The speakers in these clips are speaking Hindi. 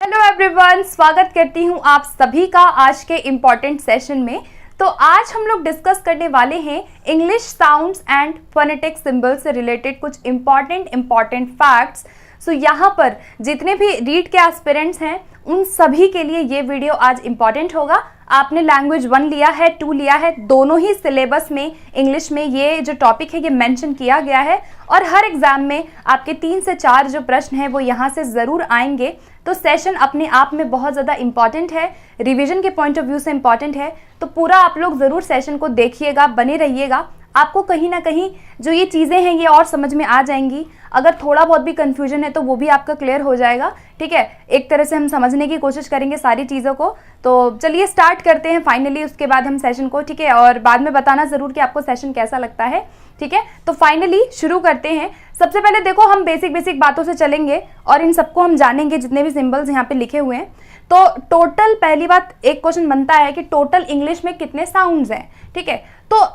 हेलो एवरीवन, स्वागत करती हूँ आप सभी का आज के इम्पॉर्टेंट सेशन में। तो आज हम लोग डिस्कस करने वाले हैं English sounds and phonetic symbols से रिलेटेड कुछ इम्पॉर्टेंट फैक्ट्स। सो यहाँ पर जितने भी रीड के एस्पिरेंट्स हैं उन सभी के लिए ये वीडियो आज इम्पॉर्टेंट होगा। आपने लैंग्वेज 1 लिया है, 2 लिया है, दोनों ही सिलेबस में इंग्लिश में ये जो टॉपिक है ये मेंशन किया गया है और हर एग्जाम में आपके 3 से 4 जो प्रश्न हैं वो यहाँ से ज़रूर आएंगे। तो सेशन अपने आप में बहुत ज़्यादा इंपॉर्टेंट है, रिवीजन के पॉइंट ऑफ व्यू से इंपॉर्टेंट है। तो पूरा आप लोग ज़रूर सेशन को देखिएगा, बने रहिएगा। आपको कहीं ना कहीं जो ये चीज़ें हैं ये और समझ में आ जाएंगी। अगर थोड़ा बहुत भी कंफ्यूजन है तो वो भी आपका क्लियर हो जाएगा। ठीक है, एक तरह से हम समझने की कोशिश करेंगे सारी चीज़ों को। तो चलिए स्टार्ट करते हैं फाइनली, उसके बाद हम सेशन को, ठीक है, और बाद में बताना ज़रूर कि आपको सेशन कैसा लगता है। ठीक है, तो फाइनली शुरू करते हैं। सबसे पहले देखो, हम बेसिक बातों से चलेंगे और इन सबको हम जानेंगे जितने भी सिंबल्स यहाँ पे लिखे हुए हैं। तो टोटल, पहली बात एक क्वेश्चन बनता है कि टोटल इंग्लिश में कितने साउंड्स हैं। ठीक है, तो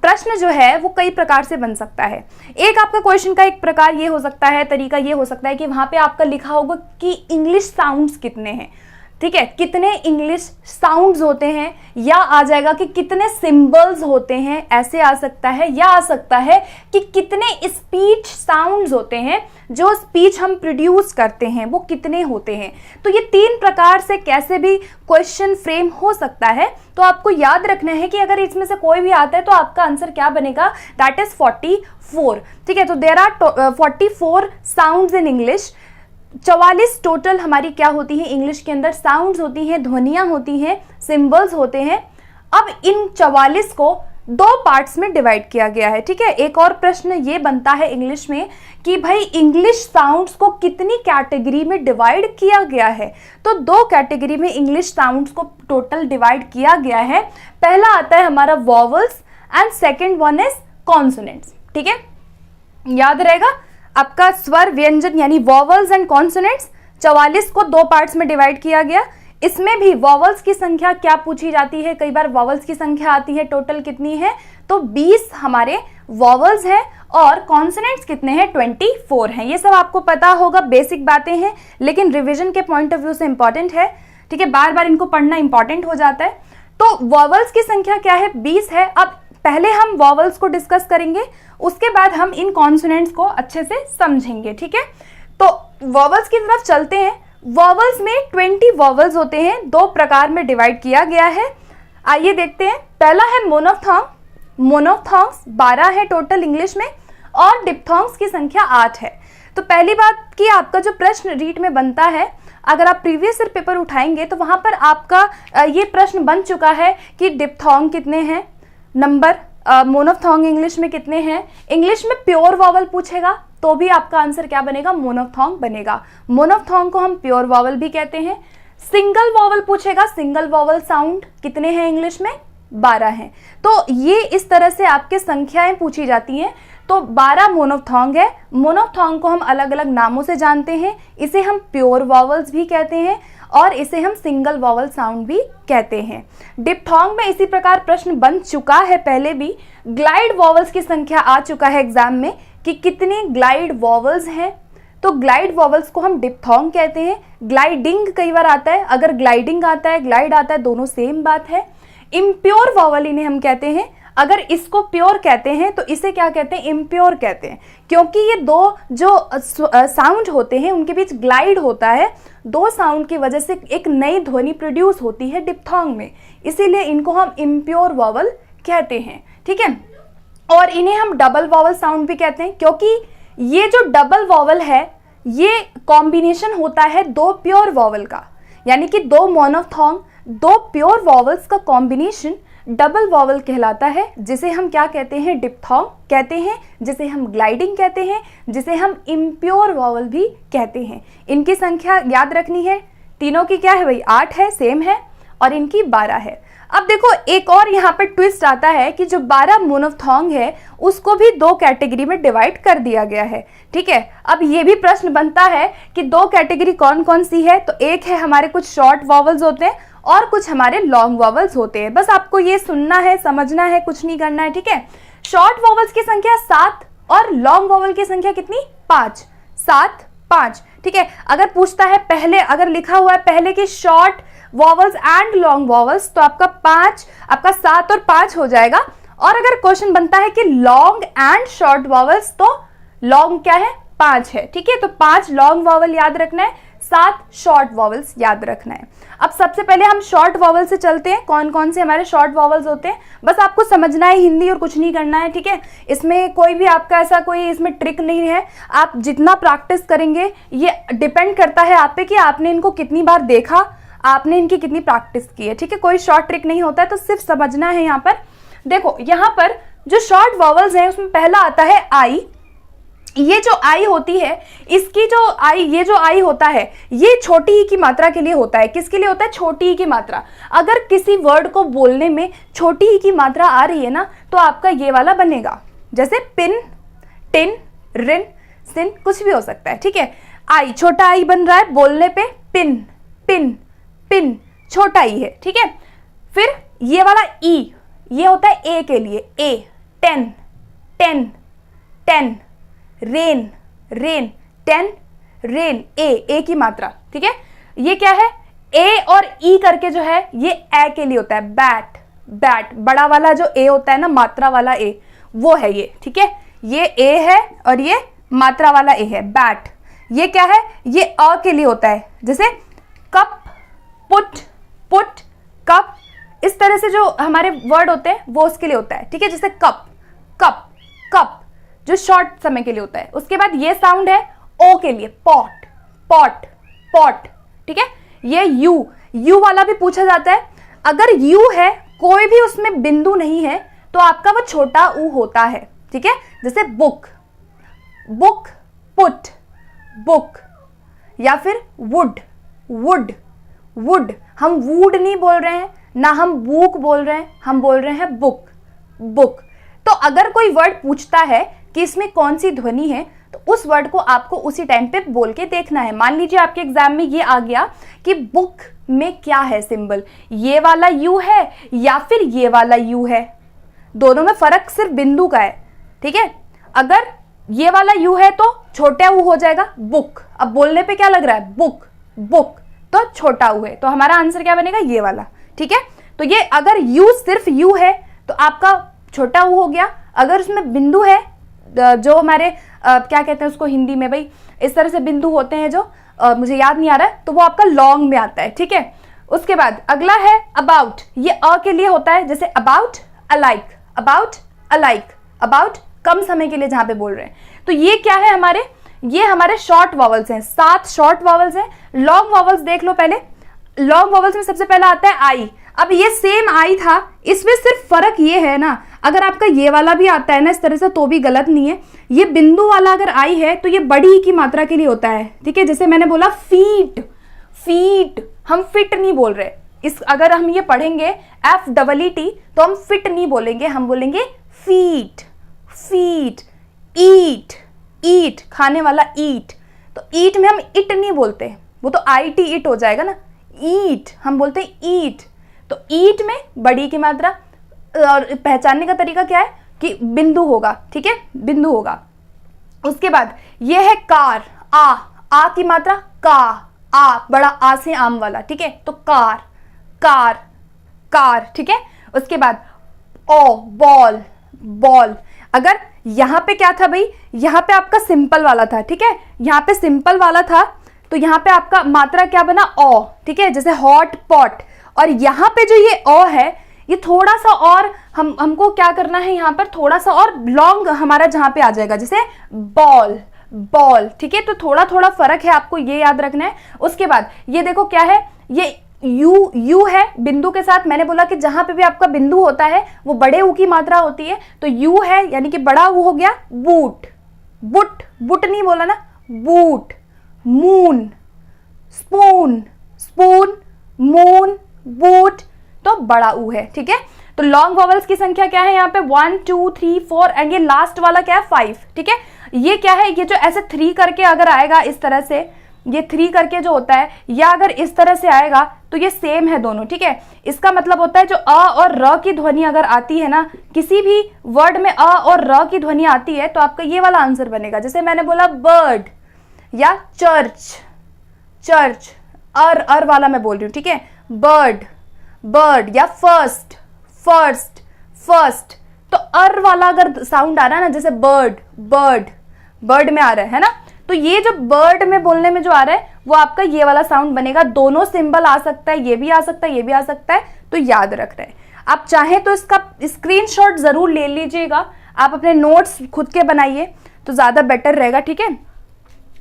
प्रश्न जो है वो कई प्रकार से बन सकता है। एक आपका क्वेश्चन का एक प्रकार ये हो सकता है, तरीका ये हो सकता है कि वहां पे आपका लिखा होगा कि इंग्लिश साउंड्स कितने हैं। ठीक है, कितने इंग्लिश साउंड्स होते हैं, या आ जाएगा कि कितने सिंबल्स होते हैं, ऐसे आ सकता है। या आ सकता है कि कितने स्पीच साउंड्स होते हैं, जो स्पीच हम प्रोड्यूस करते हैं वो कितने होते हैं। तो ये 3 प्रकार से कैसे भी क्वेश्चन फ्रेम हो सकता है। तो आपको याद रखना है कि अगर इसमें से कोई भी आता है तो आपका आंसर क्या बनेगा, दैट इज 44। ठीक है, तो there are 44 sounds in English. 44 total हमारी क्या होती है इंग्लिश के अंदर, साउंड्स होती हैं, ध्वनियां होती हैं, सिंबल्स होते हैं। अब इन 44 को 2 पार्ट्स में डिवाइड किया गया है। ठीक है, एक और प्रश्न ये बनता है इंग्लिश में कि भाई इंग्लिश साउंड्स को कितनी कैटेगरी में डिवाइड किया गया है। तो 2 कैटेगरी में इंग्लिश साउंड्स को टोटल डिवाइड किया गया है। पहला आता है हमारा vowels and second one is consonants. ठीक है, याद रहेगा आपका स्वर व्यंजन यानी वॉवल्स एंड कॉन्सोनेंट्स। 44 को 2 पार्ट्स में डिवाइड किया गया। इसमें भी वॉवल्स की संख्या क्या पूछी जाती है, कई बार वॉवल्स की संख्या आती है टोटल कितनी है, तो 20 हमारे वॉवल्स हैं और कॉन्सोनेंट्स कितने हैं, 24 हैं। ये सब आपको पता होगा, बेसिक बातें हैं, लेकिन रिवीजन के पॉइंट ऑफ व्यू से इंपॉर्टेंट है। ठीक है, बार बार इनको पढ़ना इंपॉर्टेंट हो जाता है। तो वॉवल्स की संख्या क्या है, 20 है। अब पहले हम वॉवल्स को डिस्कस करेंगे, उसके बाद हम इन कॉन्सोनेंट्स को अच्छे से समझेंगे। ठीक है, तो वॉवल्स की तरफ चलते हैं। वॉवल्स में 20 वॉवल्स होते हैं, 2 प्रकार में डिवाइड किया गया है। आइए देखते हैं। पहला है मोनोफ्थॉन्ग। मोनोफ्थॉन्ग्स 12 है टोटल इंग्लिश में और डिप्थॉन्ग्स की संख्या 8 है। तो पहली बात कि आपका जो प्रश्न रीट में बनता है, अगर आप प्रीवियस ईयर पेपर उठाएंगे तो वहां पर आपका ये प्रश्न बन चुका है कि डिप्थॉन्ग कितने हैं, नंबर मोनोफ्थॉन्ग इंग्लिश में कितने हैं। इंग्लिश में प्योर वॉवल पूछेगा तो भी आपका आंसर क्या बनेगा, मोनोफ्थॉन्ग बनेगा। मोनोफ्थॉन्ग को हम प्योर वॉवल भी कहते हैं। सिंगल वॉवल पूछेगा, सिंगल वॉवल साउंड कितने हैं इंग्लिश में, 12 हैं। तो ये इस तरह से आपके संख्याएं पूछी जाती हैं। तो 12 मोनोफ्थॉन्ग है। मोनोफ्थॉन्ग को हम अलग अलग नामों से जानते हैं। इसे हम प्योर वॉवल्स भी कहते हैं और इसे हम सिंगल वॉवल साउंड भी कहते हैं। डिप्थॉन्ग में इसी प्रकार प्रश्न बन चुका है पहले भी। ग्लाइड वॉवल्स की संख्या आ चुका है एग्जाम में कि कितने ग्लाइड वॉवल्स हैं। तो ग्लाइड वॉवल्स को हम डिप्थॉन्ग कहते हैं। ग्लाइडिंग कई बार आता है, अगर ग्लाइडिंग आता है, ग्लाइड आता है, दोनों सेम बात है। इम्प्योर वॉवल इन्हें हम कहते हैं। अगर इसको प्योर कहते हैं तो इसे क्या कहते हैं, इम्प्योर कहते हैं, क्योंकि ये 2 जो साउंड होते हैं उनके बीच ग्लाइड होता है। 2 साउंड की वजह से एक नई ध्वनि प्रोड्यूस होती है डिप्थॉन्ग में, इसीलिए इनको हम इम्प्योर वॉवल कहते हैं। ठीक है, और इन्हें हम डबल वॉवल साउंड भी कहते हैं, क्योंकि ये जो डबल वॉवल है ये कॉम्बिनेशन होता है 2 प्योर वॉवल का, यानी कि 2 मोनोफ्थॉन्ग, 2 प्योर वॉवल्स का कॉम्बिनेशन डबल वॉवल कहलाता है, जिसे हम क्या कहते हैं, डिप्थॉन्ग कहते हैं, जिसे हम ग्लाइडिंग कहते हैं, जिसे हम इम्प्योर वॉवल भी कहते हैं। इनकी संख्या याद रखनी है, तीनों की क्या है भाई, 8 है, सेम है, और इनकी 12 है। अब देखो एक और यहाँ पे ट्विस्ट आता है कि जो 12 मोनोफ्थॉन्ग है उसको भी 2 कैटेगरी में डिवाइड कर दिया गया है। ठीक है, अब ये भी प्रश्न बनता है कि 2 कैटेगरी कौन कौन सी है। तो एक है हमारे कुछ शॉर्ट वॉवल्स होते हैं और कुछ हमारे लॉन्ग वॉवल्स होते हैं। बस आपको ये सुनना है, समझना है, कुछ नहीं करना है। ठीक है, शॉर्ट वॉवल्स की संख्या 7 और लॉन्ग वॉवल की संख्या कितनी, 5, 7, 5। ठीक है। अगर पूछता है पहले, अगर लिखा हुआ है पहले की short vowels and long vowels, तो आपका 7 और 5 हो जाएगा। और अगर क्वेश्चन बनता है कि लॉन्ग एंड शॉर्ट वॉवल्स, तो लॉन्ग क्या है, 5 है, ठीक है। तो 5 लॉन्ग वॉवल याद रखना है, 7 शॉर्ट वॉवल्स याद रखना है। अब सबसे पहले हम शॉर्ट वॉवल से चलते हैं, कौन कौन से हमारे शॉर्ट वॉवल्स होते हैं, बस आपको समझना है हिंदी और कुछ नहीं करना है, ठीक है। इसमें कोई भी आपका ऐसा कोई इसमें ट्रिक नहीं है, आप जितना प्रैक्टिस करेंगे ये डिपेंड करता है आप पे कि आपने इनको कितनी बार देखा, आपने इनकी कितनी प्रैक्टिस की है, ठीक है। कोई शॉर्ट ट्रिक नहीं होता है, तो सिर्फ समझना है। यहाँ पर देखो, यहाँ पर जो शॉर्ट वॉवल्स हैं उसमें पहला आता है आई। ये जो आई होती है, इसकी जो आई, ये जो आई होता है, ये छोटी ई की मात्रा के लिए होता है। किसके लिए होता है, छोटी ई की मात्रा। अगर किसी वर्ड को बोलने में छोटी ई की मात्रा आ रही है ना, तो आपका ये वाला बनेगा, जैसे पिन, टिन, रिन, सिन, कुछ भी हो सकता है, ठीक है। आई, छोटा आई बन रहा है, बोलने पे पिन, पिन, पिन, छोटा ई है, ठीक है। फिर ये वाला ई, ये होता है ए के लिए, ए, ten, ten, ten, rain, rain, ten, rain, ए की मात्रा, ठीक है। ये क्या है, ए और ई करके जो है ये ए के लिए होता है, बैट, बैट, बड़ा वाला जो ए होता है ना, मात्रा वाला ए, वो है ये, ठीक है। ये ए है और ये मात्रा वाला ए है, बैट। ये क्या है, ये अ के लिए होता है, जैसे कप, पुट, पुट, कप, इस तरह से जो हमारे वर्ड होते हैं वो उसके लिए होता है, ठीक है। जैसे कप, कप, कप, जो शॉर्ट समय के लिए होता है। उसके बाद ये साउंड है ओ के लिए, पॉट, पॉट, पॉट, ठीक है। ये यू, यू वाला भी पूछा जाता है। अगर यू है, कोई भी उसमें बिंदु नहीं है, तो आपका वो छोटा ऊ होता है, ठीक है। जैसे बुक, बुक, पुट, बुक, या फिर वुड, वुड, वुड। हम वुड नहीं बोल रहे हैं ना, हम बुक बोल रहे हैं, हम बोल रहे हैं बुक, बुक। तो अगर कोई वर्ड पूछता है कि इसमें कौन सी ध्वनि है, तो उस वर्ड को आपको उसी टाइम पे बोल के देखना है। मान लीजिए आपके एग्जाम में ये आ गया कि बुक में क्या है सिंबल, ये वाला यू है या फिर ये वाला यू है, दोनों में फर्क सिर्फ बिंदु का है, ठीक है। अगर ये वाला यू है तो छोटा ऊ हो जाएगा बुक। अब बोलने पे क्या लग रहा है, बुक, बुक, तो छोटा ऊ है, तो हमारा आंसर क्या बनेगा, ये वाला, ठीक है। तो ये अगर यू सिर्फ यू है तो आपका छोटा ऊ हो गया। अगर उसमें बिंदु है, जो हमारे क्या कहते हैं उसको हिंदी में, भाई इस तरह से बिंदु होते हैं जो मुझे याद नहीं आ रहा है, तो वो आपका लॉन्ग में आता है, ठीक है। उसके बाद अगला है अबाउट। ये अ के लिए होता है, जैसे about, alike, about, alike, about, कम समय के लिए जहां पे बोल रहे हैं। तो ये क्या है हमारे, ये हमारे शॉर्ट वॉवल्स हैं, 7 शॉर्ट वॉवल्स हैं। लॉन्ग वॉवल्स देख लो पहले। लॉन्ग वॉवल्स में सबसे पहला आता है आई। अब ये सेम आई था, इसमें सिर्फ फर्क ये है ना, अगर आपका ये वाला भी आता है ना इस तरह से तो भी गलत नहीं है। ये बिंदु वाला अगर आई है तो ये बड़ी की मात्रा के लिए होता है, ठीक है। जैसे मैंने बोला फीट, फीट, हम फिट नहीं बोल रहे। इस अगर हम ये पढ़ेंगे FEET तो हम फिट नहीं बोलेंगे, हम बोलेंगे फीट, फीट। ईट, ईट, खाने वाला ईट, तो ईट में हम इट नहीं बोलते, वो तो IT इट हो जाएगा ना। ईट हम बोलते हैं ईट, तो ईट में बड़ी की मात्रा। और पहचानने का तरीका क्या है कि बिंदु होगा, ठीक है, बिंदु होगा। उसके बाद ये है कार, आ की मात्रा, का, आ, बड़ा आ से आम वाला, ठीक है, तो कार, कार, कार, ठीक है। उसके बाद ओ, बॉल, बॉल। अगर यहाँ पे क्या था भाई, यहाँ पे आपका सिंपल वाला था, ठीक है, यहाँ पे सिंपल वाला था, तो यहाँ पे आपका मात्रा क्या बना, ओ, ठीक है, जैसे हॉट पॉट। और यहाँ पे जो ये ओ है, ये थोड़ा सा और हमको क्या करना है, यहाँ पर थोड़ा सा और लॉन्ग हमारा जहाँ पे आ जाएगा, जैसे बॉल, बॉल, ठीक है। तो थोड़ा थोड़ा फर्क है, आपको ये याद रखना है। उसके बाद ये देखो क्या है, ये यू, यू है बिंदु के साथ। मैंने बोला कि जहां पे भी आपका बिंदु होता है वो बड़े ऊ की मात्रा होती है, तो यू है यानी कि बड़ा ऊ हो गया। बूट, बुट, बुट नहीं बोला ना, boot. Moon, spoon, spoon, moon, boot, तो बड़ा ऊ है, ठीक है। तो लॉन्ग वॉवल्स की संख्या क्या है यहाँ पे, 1 2 3 4, एंड ये लास्ट वाला क्या है, 5, ठीक है। ये क्या है, ये जो ऐसे 3 करके अगर आएगा इस तरह से, ये 3 करके जो होता है, या अगर इस तरह से आएगा तो ये सेम है दोनों, ठीक है। इसका मतलब होता है जो अ और र की ध्वनि अगर आती है ना, किसी भी वर्ड में अ और र की ध्वनि आती है, तो आपका ये वाला आंसर बनेगा। जैसे मैंने बोला बर्ड, या चर्च, चर्च, अर वाला मैं बोल रही हूँ, ठीक है। बर्ड, बर्ड, या फर्स्ट, फर्स्ट, फर्स्ट। तो अर वाला अगर साउंड आ रहा है ना, जैसे बर्ड, बर्ड, बर्ड में आ रहा है ना, तो ये जो बर्ड में बोलने में जो आ रहा है वो आपका ये वाला साउंड बनेगा। दोनों सिंबल आ सकता है, ये भी आ सकता है, ये भी आ सकता है, तो याद रख रहे हैं। आप चाहें तो इसका स्क्रीनशॉट जरूर ले लीजिएगा, आप अपने नोट्स खुद के बनाइए तो ज्यादा बेटर रहेगा, ठीक है।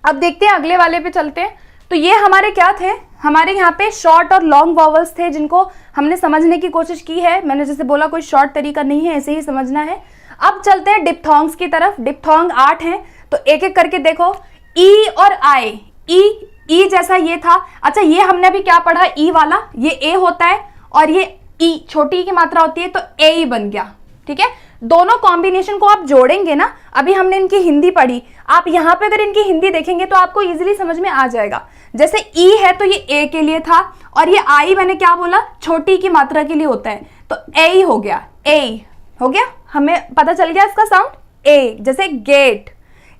अब देखते हैं अगले वाले पे चलते हैं। तो ये हमारे क्या थे, हमारे यहाँ पे शॉर्ट और लॉन्ग वॉवल्स थे जिनको हमने समझने की कोशिश की है। मैंने जैसे बोला कोई शॉर्ट तरीका नहीं है, ऐसे ही समझना है। अब चलते हैं डिप्थोंग्स की तरफ। डिप्थोंग 8 हैं, तो एक एक करके देखो। ई और आई, ई जैसा ये था। अच्छा, ये हमने अभी क्या पढ़ा, ई वाला, ये ए होता है और ये ई छोटी ई की मात्रा होती है, तो ए ही बन गया, ठीक है। दोनों कॉम्बिनेशन को आप जोड़ेंगे ना, अभी हमने इनकी हिंदी पढ़ी, आप यहाँ पे अगर इनकी हिंदी देखेंगे तो आपको इजीली समझ में आ जाएगा। जैसे ई है तो ये ए के लिए था, और ये आई मैंने क्या बोला, छोटी की मात्रा के लिए होता है, तो ए हो गया, ए हो गया, हमें पता चल गया इसका साउंड ए। जैसे gate,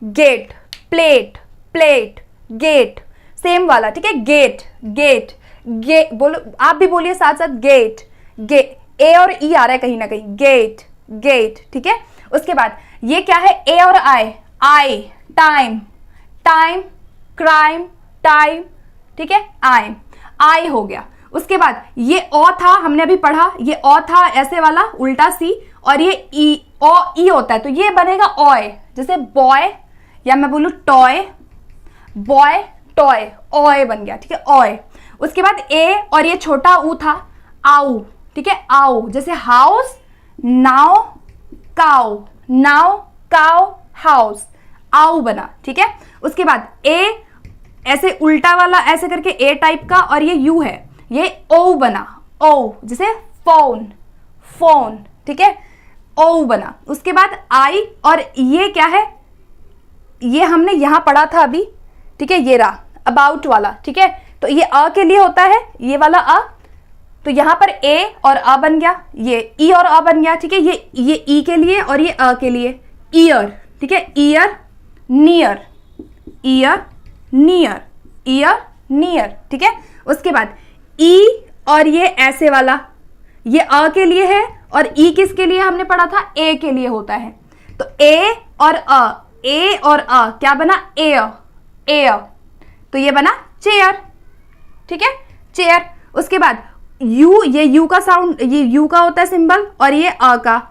gate, plate, plate, gate, same वाला, ठीक है। गेट, गेट, गे बोलो, आप भी बोलिए साथ साथ, गेट, गे, ए और ई आ रहा है कहीं ना कहीं, गेट, गेट, ठीक है। उसके बाद ये क्या है, ए और आई, आई, टाइम, टाइम, क्राइम, टाइम, ठीक है, आई, आई हो गया। उसके बाद ये ओ था, हमने अभी पढ़ा, ये ओ था ऐसे वाला उल्टा सी, और ये ई, ओ ई होता है, तो ये बनेगा ऑय। जैसे बॉय, या मैं बोलूं टॉय, बॉय, टॉय, ऑय बन गया, ठीक है, ऑय। उसके बाद ए और ये छोटा ऊ था, आउ, ठीक है, आउ। जैसे house, now, cow, now, cow, house, आउ बना, ठीक है। उसके बाद ए ऐसे उल्टा वाला ऐसे करके ए टाइप का, और ये यू है, ये ओ बना, ओ। जैसे फोन, फोन, ठीक है, ओ बना। उसके बाद आई, और ये क्या है, ये हमने यहां पढ़ा था अभी, ठीक है, ये रहा अबाउट वाला, ठीक है। तो ये अ के लिए होता है, ये वाला अ, तो यहां पर ए और अ बन गया, ये ई और अ बन गया, ठीक है। ये ई के लिए और ये अ के लिए, ईयर, ठीक है, year, near, year, near, year, near, ठीक है। उसके बाद ई और ये ऐसे वाला, ये अ के लिए है, और ई किसके लिए हमने पढ़ा था, ए के लिए होता है। तो ए और अ, ए और अ क्या बना, एयर, एयर, तो ये बना चेयर, ठीक है, चेयर। उसके बाद यू, ये यू का साउंड, ये यू का होता है सिंबल, और ये अ का,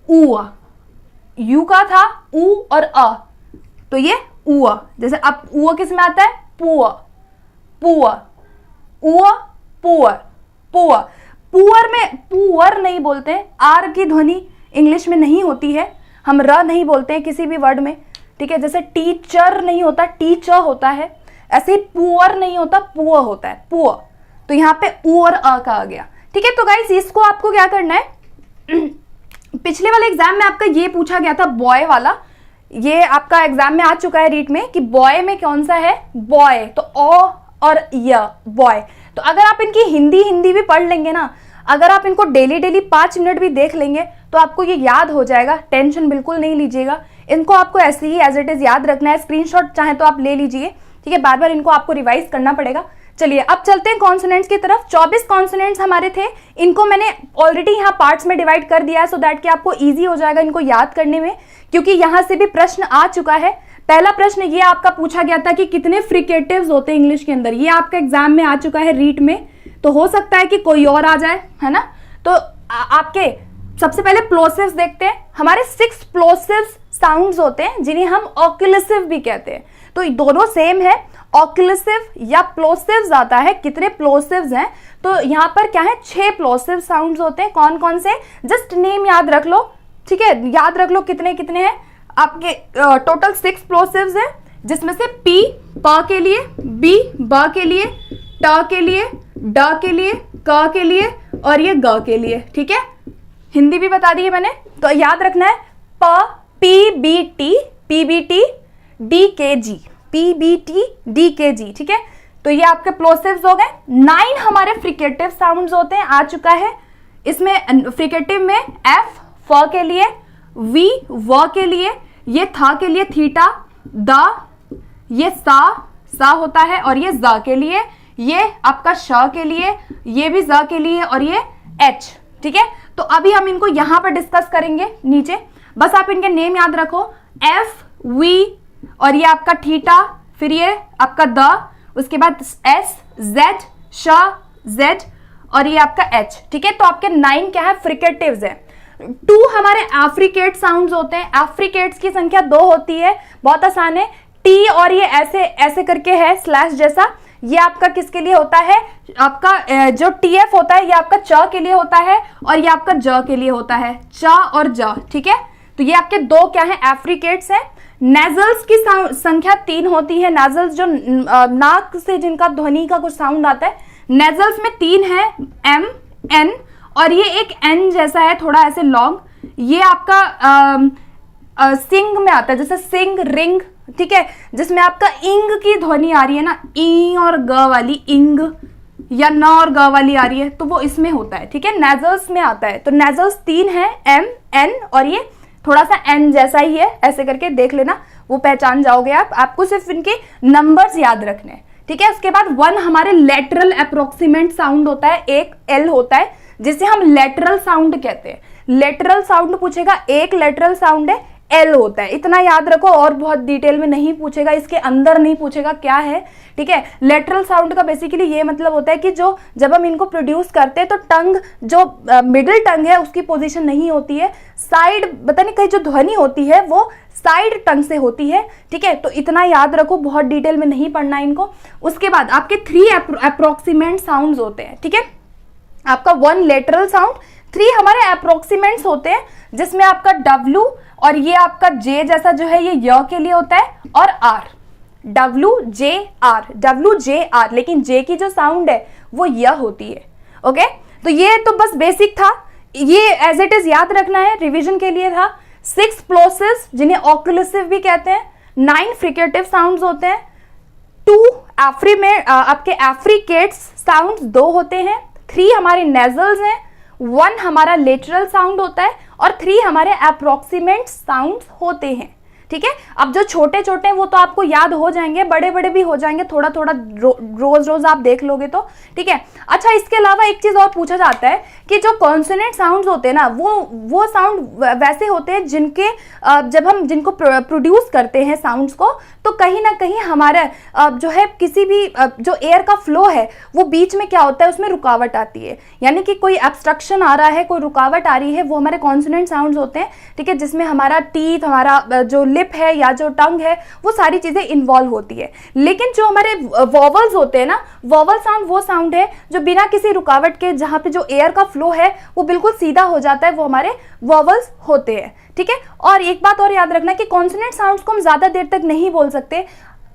ऊ, यू का था ऊ और अ, तो ये ऊ। जैसे अब ऊ किस में आता है, पुअर, पुअर, ऊ, पुअर, पुअर। पुअर में पुअर नहीं बोलते हैं, आर की ध्वनि इंग्लिश में नहीं होती है, हम र नहीं बोलते हैं किसी भी वर्ड में, ठीक है। जैसे टीचर नहीं होता, टीचर होता है, ऐसे ही पुअर नहीं होता, पुअर होता है, पुअर। तो यहाँ पे ऊ और अ का आ गया, ठीक है। तो गाइस इसको आपको क्या करना है, पिछले वाले एग्जाम में आपका ये पूछा गया था बॉय वाला, ये आपका एग्जाम में आ चुका है रीट में कि बॉय में कौन सा है, बॉय, तो ओ और य, बॉय। तो अगर आप इनकी हिंदी भी पढ़ लेंगे ना, अगर आप इनको डेली 5 मिनट भी देख लेंगे तो आपको ये याद हो जाएगा, टेंशन बिल्कुल नहीं लीजिएगा। इनको आपको ऐसे ही एज इट इज याद रखना है, स्क्रीनशॉट चाहे तो आप ले लीजिए, ठीक है, बार बार इनको आपको रिवाइज करना पड़ेगा। चलिए अब चलते हैं कॉन्सोनेंट्स की तरफ। 24 कॉन्सोनेंट्स हमारे थे, इनको मैंने ऑलरेडी यहाँ पार्ट्स में डिवाइड कर दिया है, सो दैट कि आपको इजी हो जाएगा इनको याद करने में, क्योंकि यहाँ से भी प्रश्न आ चुका है। पहला प्रश्न ये आपका पूछा गया था कि कितने फ्रिकेटिव्स होते हैं इंग्लिश के अंदर, ये आपका एग्जाम में आ चुका है रीट में, तो हो सकता है कि कोई और आ जाए, है ना। तो आपके सबसे पहले प्लोसिव्स देखते हैं। हमारे 6 प्लोसिव्स साउंड्स होते हैं जिन्हें हम ऑक्लुसिव भी कहते हैं, तो दोनों सेम है, ऑक्लुसिव या प्लोसिव्स आता है। कितने प्लोसिव्स हैं, तो यहाँ पर क्या है, 6 प्लोसिव साउंड्स होते हैं। कौन कौन से, जस्ट नेम याद रख लो, ठीक है, याद रख लो कितने कितने हैं आपके। टोटल 6 प्लोसिव्स हैं, जिसमें से पी प के लिए, बी ब के लिए, ट के लिए, ड के लिए, क के लिए, और ये ग के लिए, ठीक है। हिंदी भी बता दी है मैंने, तो याद रखना है प, P B T, P B T, D K G, P B T, D K G, ठीक है। तो ये आपके प्लोसिव्स हो गए। 9 हमारे फ्रिकेटिव साउंड्स होते हैं, आ चुका है। इसमें फ्रिकेटिव में एफ फ के लिए, वी व के लिए, ये था के लिए थीटा, द, ये सा सा होता है, और ये ज के लिए, ये आपका श के लिए, ये भी ज के लिए, और ये एच। ठीक है, तो अभी हम इनको यहां पर डिस्कस करेंगे नीचे। बस आप इनके नेम याद रखो, एफ, वी, और ये आपका थीटा, फिर ये आपका द, उसके बाद एस, जेड, श, जेड, और ये आपका एच। ठीक है, तो आपके 9 क्या है, फ्रिकेटिव्स है। 2 हमारे एफ्रिकेट साउंड्स होते हैं। एफ्रिकेट्स की संख्या 2 होती है, बहुत आसान है। टी और ये ऐसे ऐसे करके है स्लैश जैसा, ये आपका किसके लिए होता है, आपका जो टीएफ होता है ये आपका च के लिए होता है, और ये आपका ज के लिए होता है, च और ज। ठीक है, तो ये आपके 2 क्या है, एफ्रिकेट्स हैं। नेजल्स की संख्या 3 होती है। नेजल्स जो नाक से जिनका ध्वनि का कुछ साउंड आता है, नेजल्स में 3 है, एम, एन, और ये एक एन जैसा है थोड़ा ऐसे लॉन्ग, ये आपका सिंग में आता है, जैसे सिंग, रिंग। ठीक है, जिसमें आपका इंग की ध्वनि आ रही है ना, ई और ग वाली इंग, या न और ग वाली आ रही है, तो वो इसमें होता है। ठीक है, नेजल्स में आता है। तो नेजल्स 3 है, एम, एन, और ये थोड़ा सा एन जैसा ही है, ऐसे करके देख लेना, वो पहचान जाओगे आप। आपको सिर्फ इनके नंबर्स याद रखने हैं। ठीक है, उसके बाद 1 हमारे लेटरल अप्रोक्सीमेट साउंड होता है, एक एल होता है, जिसे हम लेटरल साउंड कहते हैं। लेटरल साउंड पूछेगा, एक लेटरल साउंड है, एल होता है, इतना याद रखो, और बहुत डिटेल में नहीं पूछेगा, इसके अंदर नहीं पूछेगा क्या है। ठीक है, लेटरल साउंड का बेसिकली ये मतलब होता है कि जो जब हम इनको प्रोड्यूस करते हैं तो टंग, जो मिडिल टंग है उसकी पोजीशन नहीं होती है, साइड, पता नहीं कहीं जो ध्वनि होती है वो साइड टंग से होती है। ठीक है, तो इतना याद रखो, बहुत डिटेल में नहीं पढ़ना इनको। उसके बाद आपके 3 अप्रोक्सीमेट साउंड्स होते हैं। ठीक है, आपका 1 लेटरल साउंड, 3 हमारे अप्रोक्सीमेंट्स होते हैं, जिसमें आपका डब्ल्यू और ये आपका जे जैसा जो है ये य के लिए होता है, और R, W J R, W J R, लेकिन जे की जो साउंड है वो य होती है। ओके, तो ये तो बस बेसिक था, ये एज इट इज याद रखना है, रिवीजन के लिए था। 6 प्लोसिव जिन्हें ऑक्लूसिव भी कहते हैं, 9 फ्रिकेटिव साउंड्स होते हैं, 2 आपके एफ्रिकेट्स साउंड्स 2 होते हैं, 3 हमारे नेजल्स हैं, 1 हमारा लेटरल साउंड होता है, और 3 हमारे अप्रोक्सीमेट साउंड्स होते हैं। ठीक है, अब जो छोटे छोटे वो तो आपको याद हो जाएंगे, बड़े बड़े भी हो जाएंगे, थोड़ा थोड़ा रोज रोज आप देख लोगे तो। ठीक है, अच्छा इसके अलावा एक चीज और पूछा जाता है कि जो कॉन्सोनेंट साउंड्स होते हैं ना, वो साउंड वैसे होते हैं जिनके जब हम जिनको प्रोड्यूस करते हैं साउंड्स को, तो कहीं ना कहीं हमारा जो है किसी भी जो एयर का फ्लो है वो बीच में क्या होता है, उसमें रुकावट आती है, यानी कि कोई एब्स्ट्रक्शन आ रहा है, कोई रुकावट आ रही है, वो हमारे कॉन्सोनेंट साउंड्स होते हैं। ठीक है, जिसमें हमारा टीथ, हमारा जो लिप है या जो टंग है, वो सारी चीजें इन्वॉल्व होती है। लेकिन जो हमारे वॉवल्स होते हैं ना, वॉवल साउंड वो साउंड है जो बिना किसी रुकावट के, जहां पे जो एयर का फ्लो है वो बिल्कुल सीधा हो जाता है, वो हमारे वॉवल्स होते हैं। ठीक है, और एक बात और याद रखना कि कॉन्सोनेंट साउंड्स को हम ज्यादा देर तक नहीं बोल सकते।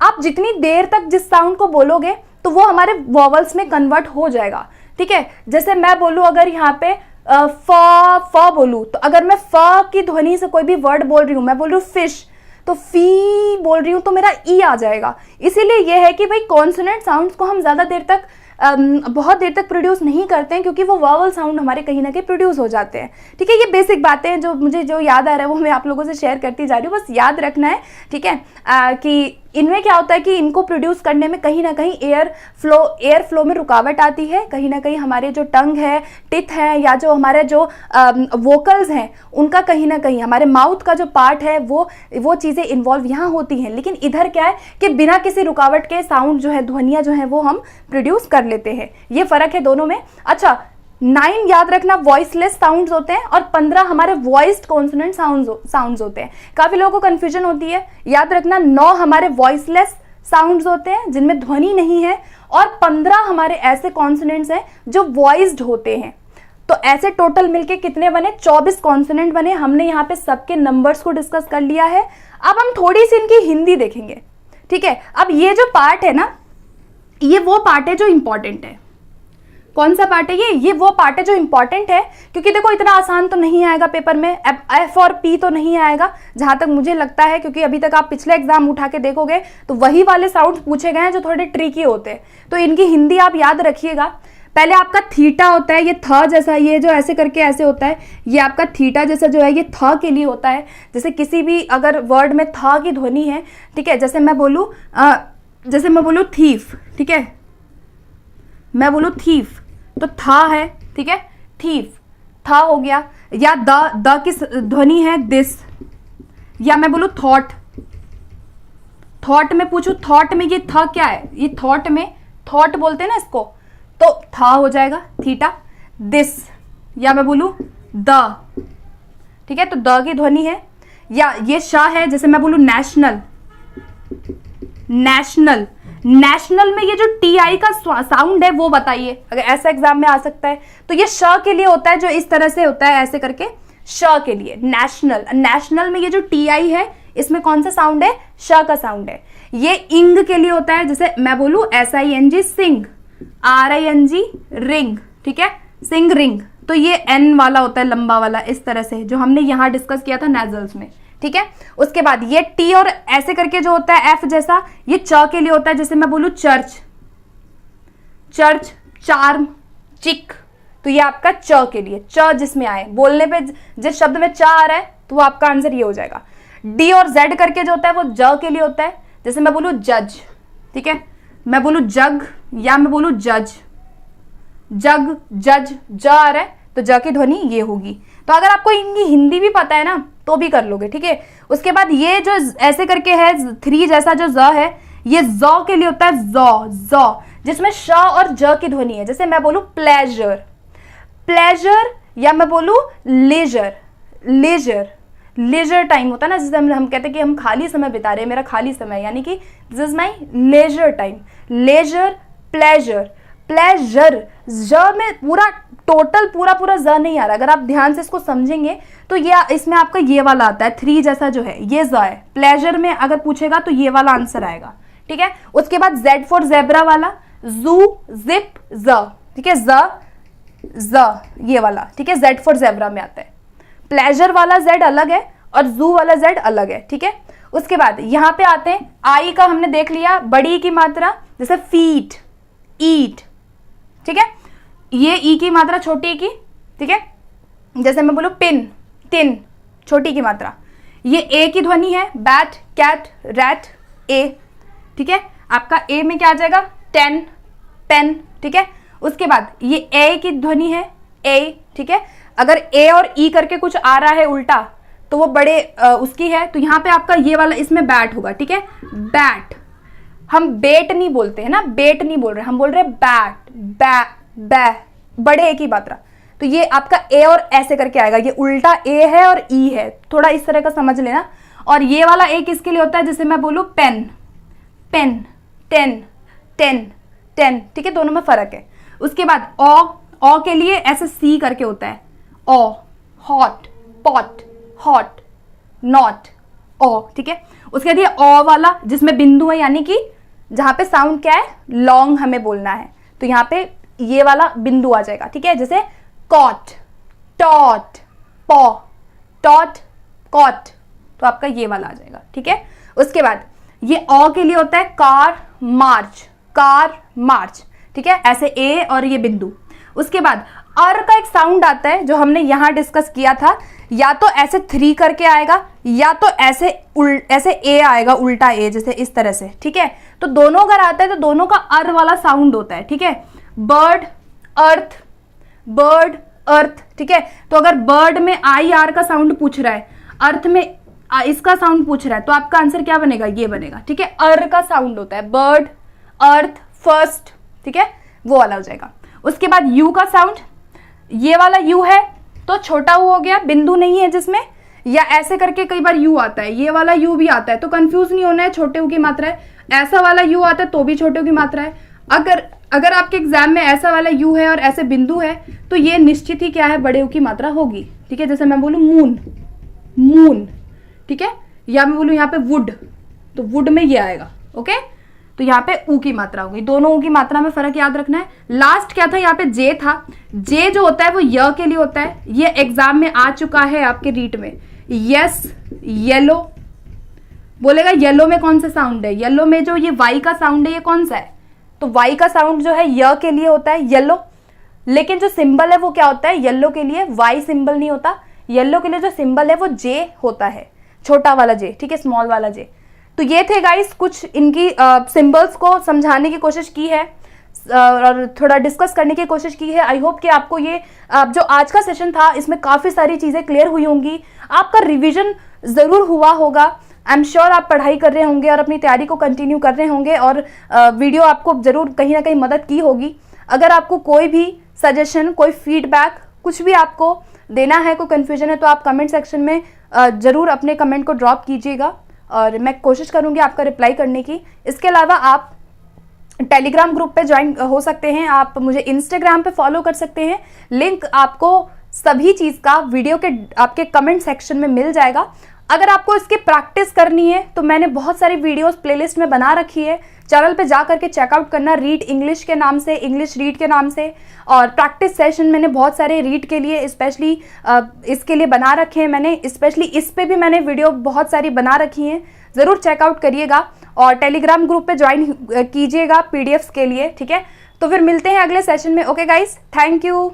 आप जितनी देर तक जिस साउंड को बोलोगे तो वो हमारे वॉवल्स में कन्वर्ट हो जाएगा। ठीक है, जैसे मैं बोलूं अगर यहाँ पे फ बोलूं, तो अगर मैं फ की ध्वनि से कोई भी वर्ड बोल रही हूं, मैं बोल रही हूँ फिश, तो फी बोल रही हूं तो मेरा ई आ जाएगा। इसीलिए यह है कि भाई कॉन्सोनेंट साउंड्स को हम ज्यादा देर तक बहुत देर तक प्रोड्यूस नहीं करते हैं, क्योंकि वो वॉवल साउंड हमारे कहीं ना कहीं प्रोड्यूस हो जाते हैं। ठीक है, ये बेसिक बातें हैं जो मुझे जो याद आ रहा है वो मैं आप लोगों से शेयर करती जा रही हूँ, बस याद रखना है। ठीक है, कि इनमें क्या होता है कि इनको प्रोड्यूस करने में कहीं ना कहीं एयर फ्लो में रुकावट आती है, कहीं ना कहीं हमारे जो टंग है, टिथ है, या जो हमारे जो वोकल्स हैं उनका कहीं ना कहीं, हमारे माउथ का जो पार्ट है वो चीज़ें इन्वॉल्व यहाँ होती हैं। लेकिन इधर क्या है कि बिना किसी रुकावट के साउंड जो है, ध्वनियाँ जो है वो हम प्रोड्यूस कर लेते हैं। ये फर्क है दोनों में। अच्छा, 9 याद रखना वॉइसलेस साउंड्स होते हैं, और 15 हमारे वॉइस्ड कॉन्सोनेंट साउंड्स होते हैं। काफी लोगों को कंफ्यूजन होती है, याद रखना 9 हमारे वॉइसलेस साउंड्स होते हैं जिनमें ध्वनि नहीं है, और 15 हमारे ऐसे कॉन्सोनेंट्स हैं जो वॉइस्ड होते हैं। तो ऐसे टोटल मिलके कितने बने, 24 कॉन्सोनेंट बने। हमने यहाँ पे सबके नंबर्स को डिस्कस कर लिया है। अब हम थोड़ी सी इनकी हिंदी देखेंगे। ठीक है, अब ये जो पार्ट है ना, ये वो पार्ट है जो इंपॉर्टेंट है। कौन सा पार्ट है ये वो पार्ट है जो इंपॉर्टेंट है, क्योंकि देखो इतना आसान तो नहीं आएगा पेपर में, एफ और पी तो नहीं आएगा जहां तक मुझे लगता है, क्योंकि अभी तक आप पिछले एग्जाम उठा के देखोगे तो वही वाले साउंड्स पूछे गए हैं जो थोड़े ट्रिकी होते हैं। तो इनकी हिंदी आप याद रखिएगा। पहले आपका थीटा होता है, ये थ जैसा, ये जो ऐसे करके ऐसे होता है, ये आपका थीटा जैसा जो है ये थ के लिए होता है। जैसे किसी भी अगर वर्ड में थ की ध्वनि है, ठीक है, जैसे मैं बोलूँ जैसे मैं बोलूँ थीफ, ठीक है, मैं बोलूँ थीफ तो था है, ठीक है, थीफ था हो गया। या द की ध्वनि है दिस। या मैं बोलूँ थॉट, थॉट में पूछूं थॉट में ये था क्या है, ये थॉट में थॉट बोलते हैं ना इसको, तो था हो जाएगा थीटा दिस। या मैं बोलूँ द, ठीक है, तो द की ध्वनि है। या ये शाह है, जैसे मैं बोलूँ नेशनल, नेशनल, नेशनल में ये जो टी आई का साउंड है वो बताइए, अगर ऐसा एग्जाम में आ सकता है तो ये श के लिए होता है, जो इस तरह से होता है ऐसे करके, श के लिए नेशनल। नेशनल में ये जो टी आई है इसमें कौन सा साउंड है, श का साउंड है। ये इंग के लिए होता है, जैसे मैं बोलूं SING सिंग, RING रिंग, ठीक है, सिंग रिंग, तो ये एन वाला होता है लंबा वाला, इस तरह से जो हमने यहां डिस्कस किया था नेजल्स में, ठीक है। उसके बाद ये टी और ऐसे करके जो होता है एफ जैसा, ये च के लिए होता है, जैसे मैं बोलूं चर्च, चर्च, चार्म, चिक, तो ये आपका च के लिए, च जिसमें आए, बोलने पे जिस शब्द में च आ रहा है तो वो आपका आंसर ये हो जाएगा। डी और जेड करके जो होता है वो ज के लिए होता है, जैसे मैं बोलूं जज, ठीक है, मैं बोलूं जग, या मैं बोलूं जज, जग, जज, ज आ रहा है तो ज की ध्वनि ये होगी। तो अगर आपको इनकी हिंदी भी पता है ना तो भी कर लोगे, ठीक है। उसके बाद ये जो ऐसे करके है थ्री जैसा जो ज है, ये ज के लिए होता है जॉ, जॉ, जिसमें श और ज की ध्वनि है। जैसे मैं बोलूं प्लेजर, प्लेजर, या मैं बोलूं लेजर, लेजर, लेजर टाइम होता है ना, जिसे हम कहते हैं कि हम खाली समय बिता रहे हैं, मेरा खाली समय, यानी कि this is my leisure time. Leisure, pleasure, pleasure, ज में पूरा टोटल पूरा ज नहीं आ रहा, अगर आप ध्यान से इसको समझेंगे तो ये इसमें आपका ये वाला आता है, थ्री जैसा जो है ये ज है। प्लेजर में अगर पूछेगा तो ये वाला आंसर आएगा, ठीक है। उसके बाद जेड फॉर जेब्रा वाला, जू, जिप, ज, ठीक है, ज ये वाला, ठीक है, जेड फॉर जेब्रा में आता है। प्लेजर वाला जेड अलग है और जू वाला जेड अलग है, ठीक है। उसके बाद यहाँ पे आते हैं, आई का हमने देख लिया, बड़ी की मात्रा, जैसे फीट, ईट, ठीक है, ये ई की मात्रा छोटी की, ठीक है, जैसे मैं बोलूँ पिन, टिन, छोटी की मात्रा। ये ए की ध्वनि है, बैट, कैट, रैट, ए, ठीक है, आपका ए में क्या आ जाएगा, टेन, पेन, ठीक है। उसके बाद ये ए की ध्वनि है, ए, ठीक है, अगर ए और ई करके कुछ आ रहा है उल्टा तो वो बड़े उसकी है, तो यहाँ पे आपका ये वाला इसमें बैट होगा, ठीक है, बैट। हम बेट नहीं बोलते हैं ना, बेट नहीं बोल रहे, हम बोल रहे हैं बैट, बै, बड़े ए की मात्रा, तो ये आपका ए और ऐसे करके आएगा, ये उल्टा ए है और ई है, थोड़ा इस तरह का समझ लेना। और ये वाला ए किसके लिए होता है, जैसे मैं बोलूँ pen, pen, ten, ten, ten, ठीक है, दोनों में फर्क है। उसके बाद ओ के लिए ऐसे सी करके होता है, ओ, हॉट, पॉट, हॉट, नॉट, ओ, ठीक है। उसके बाद ये ओ वाला जिसमें बिंदु है, यानी कि जहां पे साउंड क्या है, लॉन्ग हमें बोलना है, तो यहाँ पे ये वाला बिंदु आ जाएगा, ठीक है, जैसे कॉट, टॉट, पॉ, टॉट, कॉट, तो आपका ये वाला आ जाएगा, ठीक है। उसके बाद ये ओ के लिए होता है कार, मार्च, कार, मार्च, ठीक है, ऐसे ए और ये बिंदु। उसके बाद अर का एक साउंड आता है जो हमने यहां डिस्कस किया था, या तो ऐसे थ्री करके आएगा या तो ऐसे ए आएगा, उल्टा ए, जैसे इस तरह से, ठीक है। तो दोनों अगर आता है तो दोनों का अर वाला साउंड होता है, ठीक है। बर्ड, अर्थ, बर्ड, अर्थ, ठीक है। तो अगर बर्ड में आई आर का साउंड पूछ रहा है, अर्थ में इसका साउंड पूछ रहा है, तो आपका आंसर क्या बनेगा, ये बनेगा, ठीक है। अर का साउंड होता है, बर्ड, अर्थ, फर्स्ट, ठीक है, वो वाला हो जाएगा। उसके बाद यू का साउंड, ये वाला यू है तो छोटा यू हो गया, बिंदु नहीं है जिसमें, या ऐसे करके कई बार यू आता है, ये वाला यू भी आता है, तो कंफ्यूज नहीं होना है, छोटे यू की मात्रा है। ऐसा वाला यू आता है तो भी छोटे यू की मात्रा है। अगर आपके एग्जाम में ऐसा वाला यू है और ऐसे बिंदु है तो ये निश्चित ही क्या है, बड़े यू की मात्रा होगी, ठीक है। जैसे मैं बोलूँ मून, मून, ठीक है, या मैं बोलूँ यहाँ पे वुड, तो वुड में ये आएगा, ओके। तो यहाँ पे ऊ की मात्रा होगी, दोनों ऊ की मात्रा में फर्क याद रखना है। लास्ट क्या था, यहाँ पे जे था, जे जो होता है वो य के लिए होता है, ये एग्जाम में आ चुका है आपके रीट में। यस, येलो, बोलेगा येलो में कौन सा साउंड है, येलो में जो ये वाई का साउंड है ये कौन सा है, तो वाई का साउंड जो है य के लिए होता है, येलो। लेकिन जो सिंबल है वो क्या होता है, येलो के लिए वाई सिंबल नहीं होता, येलो के लिए जो सिंबल है वो जे होता है, छोटा वाला जे, ठीक है, स्मॉल वाला जे। तो ये थे गाइस कुछ इनकी सिंबल्स को समझाने की कोशिश की है और थोड़ा डिस्कस करने की कोशिश की है। आई होप कि आपको ये जो आज का सेशन था इसमें काफ़ी सारी चीज़ें क्लियर हुई होंगी, आपका रिवीजन ज़रूर हुआ होगा। आई एम श्योर आप पढ़ाई कर रहे होंगे और अपनी तैयारी को कंटिन्यू कर रहे होंगे और वीडियो आपको ज़रूर कहीं ना कहीं मदद की होगी। अगर आपको कोई भी सजेशन, कोई फीडबैक, कुछ भी आपको देना है, कोई कन्फ्यूजन है, तो आप कमेंट सेक्शन में ज़रूर अपने कमेंट को ड्रॉप कीजिएगा और मैं कोशिश करूँगी आपका रिप्लाई करने की। इसके अलावा आप टेलीग्राम ग्रुप पे ज्वाइन हो सकते हैं, आप मुझे इंस्टाग्राम पे फॉलो कर सकते हैं। लिंक आपको सभी चीज़ का वीडियो के आपके कमेंट सेक्शन में मिल जाएगा। अगर आपको इसकी प्रैक्टिस करनी है तो मैंने बहुत सारी वीडियोस प्लेलिस्ट में बना रखी है, चैनल पे जा करके चेकआउट करना, रीड इंग्लिश के नाम से, इंग्लिश रीड के नाम से। और प्रैक्टिस सेशन मैंने बहुत सारे रीड के लिए स्पेशली इसके लिए बना रखे हैं मैंने, स्पेशली इस पे भी मैंने वीडियो बहुत सारी बना रखी हैं, ज़रूर चेकआउट करिएगा और टेलीग्राम ग्रुप पे ज्वाइन कीजिएगा पीडीएफ्स के लिए, ठीक है। तो फिर मिलते हैं अगले सेशन में। Okay guys, thank you.